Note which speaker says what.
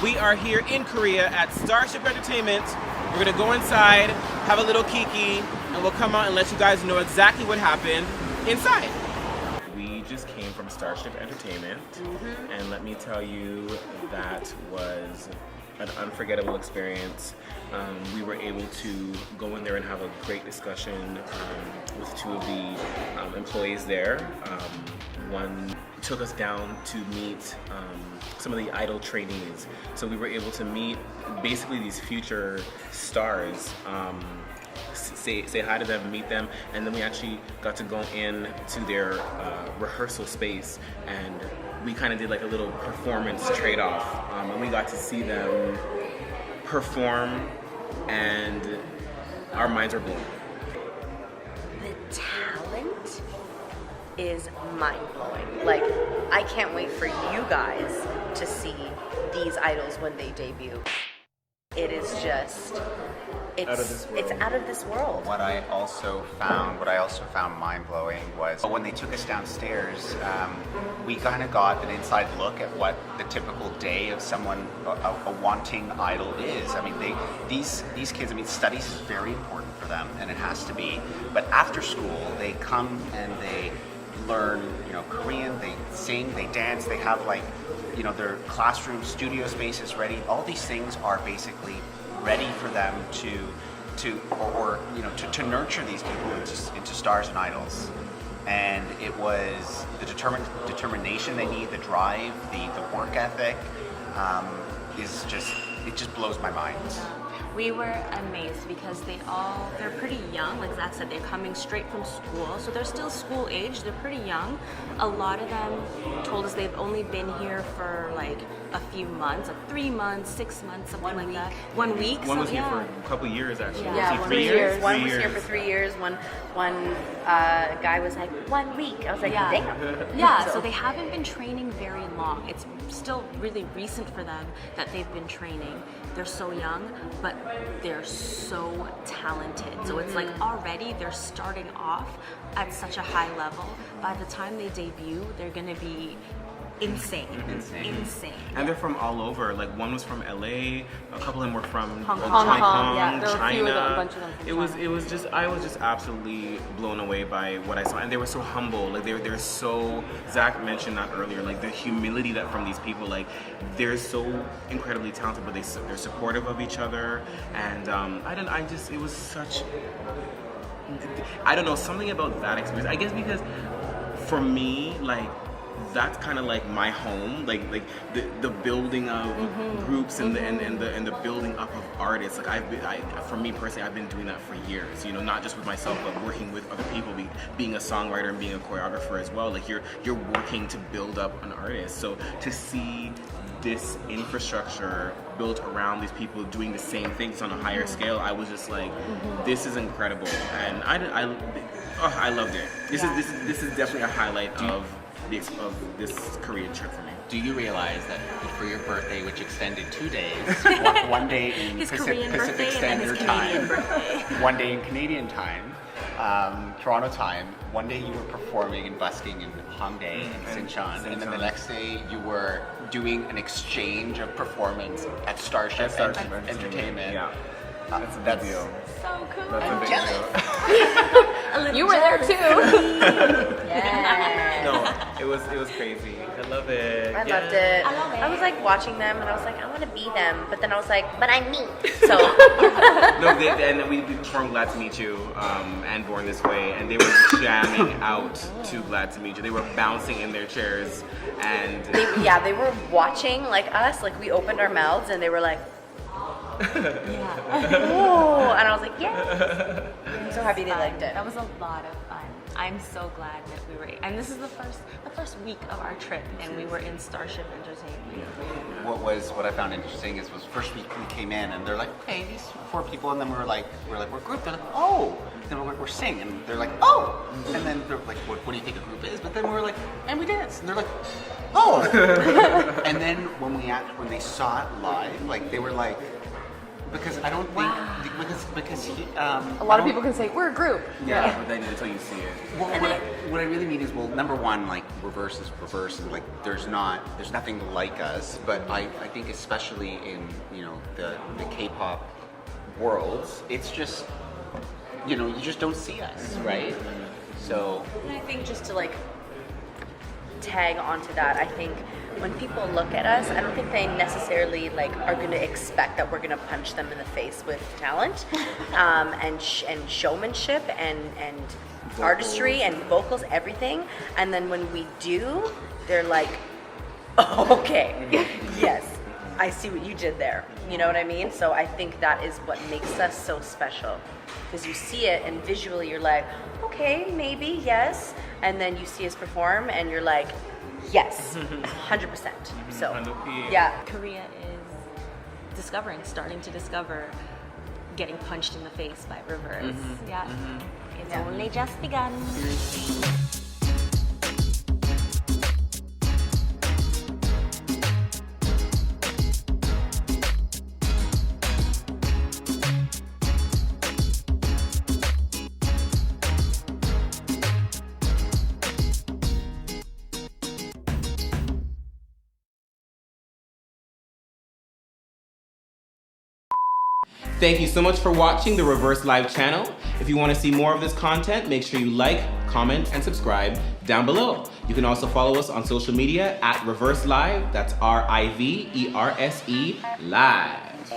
Speaker 1: We are here in Korea at Starship Entertainment. We're gonna go inside, have a little kiki, and we'll come out and let you guys know exactly what happened inside. We just came from Starship Entertainment, and let me tell you, that was an unforgettable experience. We were able to go in there and have a great discussion with two of the employees there. One took us down to meet some of the idol trainees. So we were able to meet basically these future stars, say hi to them, meet them, and then we actually got to go in to their rehearsal space, and we kind of did like a little performance trade-off, and we got to see them perform, and our minds are blown.
Speaker 2: The talent is mind-blowing. Like, I can't wait for you guys to see these idols when they debut. It is just, it's out of this world.
Speaker 3: What I also found mind-blowing was when they took us downstairs, we kind of got an inside look at what the typical day of someone, a wanting idol is. I mean, these kids, I mean, studies is very important for them, and it has to be. But after school, they come and they learn, Korean, they sing, they dance, they have their classroom studio spaces ready. All these things are basically ready for them to nurture these people into stars and idols. And it was the determination they need, the drive, the work ethic, it just blows my mind.
Speaker 4: We were amazed because they're pretty young. Like Zach said, they're coming straight from school. So they're still school age, they're pretty young. A lot of them told us they've only been here for like a few months, like 3 months, 6 months, something like that. 1 week.
Speaker 1: One was here for a couple years actually.
Speaker 2: Yeah,
Speaker 1: Was he
Speaker 2: 3 years. One
Speaker 1: 3
Speaker 2: was
Speaker 1: years.
Speaker 2: here for 3 years. One guy was like 1 week. I was like, damn.
Speaker 4: Yeah, so they haven't been training very long. It's still really recent for them that they've been training. They're so young, but they're so talented. So it's like already they're starting off at such a high level. By the time they debut, they're gonna be insane.
Speaker 1: And they're from all over. Like one was from LA, a couple of them were from
Speaker 4: Hong
Speaker 1: Kong,
Speaker 4: yeah, there were
Speaker 1: China.
Speaker 4: a few of them, a bunch of them from
Speaker 1: I was just absolutely blown away by what I saw, and they were so humble. Like they're so. Zach mentioned that earlier. Like the humility that from these people. Like they're so incredibly talented, but they're supportive of each other. And it was such. I don't know, something about that experience. I guess because for me, like, that's kind of like my home, like the building of groups and the building up of artists. Like for me personally, I've been doing that for years. Not just with myself, but working with other people, being a songwriter and being a choreographer as well. Like you're working to build up an artist. So to see this infrastructure built around these people doing the same things on a higher scale, I was just like, this is incredible, and I loved it. This is definitely a highlight of this Korean trip for me.
Speaker 3: Do you realize that for your birthday, which extended 2 days, one day in
Speaker 4: his
Speaker 3: Pacific
Speaker 4: Korean birthday
Speaker 3: Standard
Speaker 4: and his
Speaker 3: Time,
Speaker 4: Canadian birthday.
Speaker 3: one day in Canadian time, Toronto time, one day you were performing and busking in Hongdae and Sinchon, and then the next day you were doing an exchange of performance at Starship Entertainment.
Speaker 1: Yeah.
Speaker 3: That's a big deal.
Speaker 4: So cool.
Speaker 1: That's a big deal.
Speaker 2: You were there too. Yeah.
Speaker 1: No, it was crazy. I love it.
Speaker 2: I loved it.
Speaker 4: I love it.
Speaker 2: I was like watching them, and I was like, I want to be them. But then I was like, but I'm me. So.
Speaker 1: No, and we performed Glad to Meet You and Born This Way, and they were jamming out to Glad to Meet You. They were bouncing in their chairs, and
Speaker 2: they were watching like us. Like we opened our mouths, and they were like, oh, and I was like, yeah. I'm so happy they liked it.
Speaker 4: That was a lot of fun. I'm so glad that we were, and this is the first week of our trip, and we were in Starship Entertainment.
Speaker 3: What I found interesting was first week we came in and they're like, okay, these 4 people, and then we're a group. They're like, oh, then we're singing, and they're like, oh, and then they're like, what do you think a group is? But then we're like, and we dance, and they're like, oh, and then when they saw it live, like they were like. Because I don't think because he,
Speaker 2: a lot of people can say we're a group.
Speaker 1: Yeah, but then until you see it.
Speaker 3: Well, what I really mean is, well, number one, like rIVerse is rIVerse, and like there's nothing like us. But I think especially in the K-pop worlds, it's just you just don't see us, right? So
Speaker 2: And I think just to like tag onto that, I think when people look at us, I don't think they necessarily like are going to expect that we're going to punch them in the face with talent and showmanship and artistry and vocals, everything. And then when we do, they're like, oh, okay, yes, I see what you did there. You know what I mean? So I think that is what makes us so special, because you see it and visually you're like, okay, maybe, yes. And then you see us perform and you're like, yes, 100%. So, yeah.
Speaker 4: Korea is starting to discover getting punched in the face by rIVerse. Yeah. It's only just begun.
Speaker 1: Thank you so much for watching the rIVerse Live channel. If you want to see more of this content, make sure you like, comment, and subscribe down below. You can also follow us on social media at rIVerse Live. That's rIVerse Live.